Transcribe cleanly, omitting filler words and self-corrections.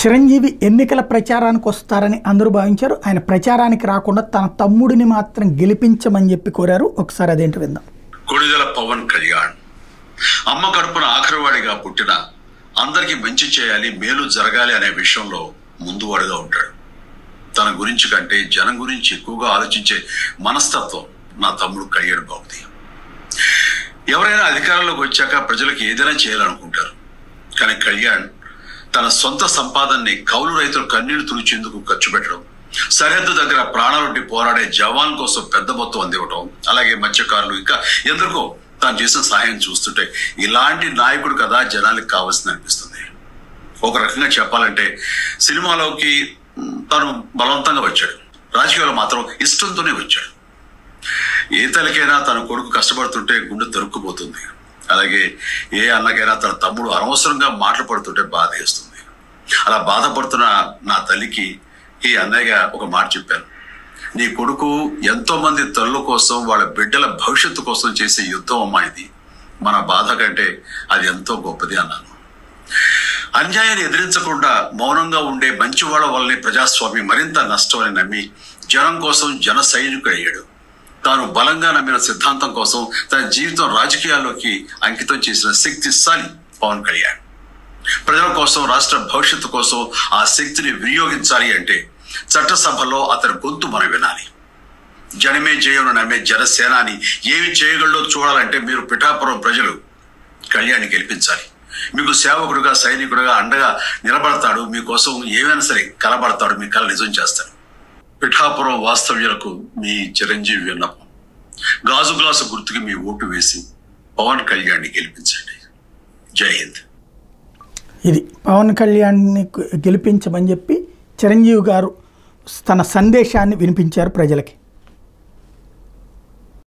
చిరంజీవి ఎన్నికల ప్రచారానికి వస్తారని అందరూ భావించారు. ఆయన ప్రచారానికి రాకుండా తన తమ్ముడిని మాత్రం గెలిపించమని చెప్పి కోరారు. ఒకసారి అదేంటి విందాం. కొణిదెల పవన్ కళ్యాణ్ అమ్మ కడుపున ఆఖరివాడిగా పుట్టిన అందరికీ మంచి చేయాలి, మేలు జరగాలి అనే విషయంలో ముందువాడుగా ఉంటాడు. తన గురించి కంటే జనం గురించి ఎక్కువగా ఆలోచించే మనస్తత్వం నా తమ్ముడు కళ్యాణ్ బాబుది. ఎవరైనా అధికారంలోకి వచ్చాక ప్రజలకు ఏదైనా చేయాలనుకుంటారు. కానీ కళ్యాణ్ తన సొంత సంపాదనని కౌలు రైతులు కన్నీళ్లు తుడిచేందుకు ఖర్చు పెట్టడం, సరిహద్దు దగ్గర ప్రాణాలుండి పోరాడే జవాన్ కోసం పెద్ద మొత్తం అందివ్వటం, అలాగే మత్స్యకారులు ఇంకా ఎందరికో తాను చేసిన సహాయం చూస్తుంటే ఇలాంటి నాయకుడు కదా జనానికి కావాల్సింది అనిపిస్తుంది. ఒక రకంగా చెప్పాలంటే సినిమాలోకి తను బలవంతంగా వచ్చాడు, రాజకీయాలు మాత్రం ఇష్టంతోనే వచ్చాడు. ఏ తల్లికైనా తన కొడుకు కష్టపడుతుంటే గుండె తరుక్కుపోతుంది. అలాగే ఏ అన్నకైనా తన తమ్ముడు అనవసరంగా మాటలు పడుతుంటే బాధ వేస్తుంది. అలా బాధపడుతున్న నా తల్లికి ఈ అన్నయ్యగా ఒక మాట చెప్పాను. నీ కొడుకు ఎంతో మంది తల్లుల కోసం, వాళ్ళ బిడ్డల భవిష్యత్తు కోసం చేసే యుద్ధం అమ్మా ఇది. మన బాధ కంటే అది ఎంతో గొప్పది అన్నాను. అన్యాయాన్ని ఎదిరించకుండా మౌనంగా ఉండే మంచివాళ్ళ వల్లనే ప్రజాస్వామ్యం మరింత నష్టం అని నమ్మి జనం కోసం జన సైనికుడు అయ్యాడు. తాను బలంగా నమ్మిన సిద్ధాంతం కోసం తన జీవితం రాజకీయాల్లోకి అంకితం చేసిన శక్తిశాలి పవన్ కళ్యాణ్. ప్రజల కోసం, రాష్ట్ర భవిష్యత్తు కోసం ఆ శక్తిని వినియోగించాలి అంటే చట్టసభలో అతని గొంతు మనం వినాలి. జనమే జయను నమ్మే జనసేనాని ఏమి చేయగలడో చూడాలంటే మీరు పిఠాపురం ప్రజలు కళ్యాణ్ని గెలిపించాలి. మీకు సేవకుడుగా, సైనికుడుగా అండగా నిలబడతాడు. మీకోసం ఏమైనా సరే కలబడతాడు, మీ కళ నిజం చేస్తాడు. పిఠాపురం వాస్తవ్యులకు మీ చిరంజీవి విన్నపం, గాజు గ్లాసు గుర్తుకి మీ ఓటు వేసి పవన్ కళ్యాణ్ని గెలిపించండి. జై హింద్. ఇది పవన్ కళ్యాణ్ని గెలిపించమని చెప్పి చిరంజీవి గారు తన సందేశాన్ని వినిపించారు ప్రజలకి.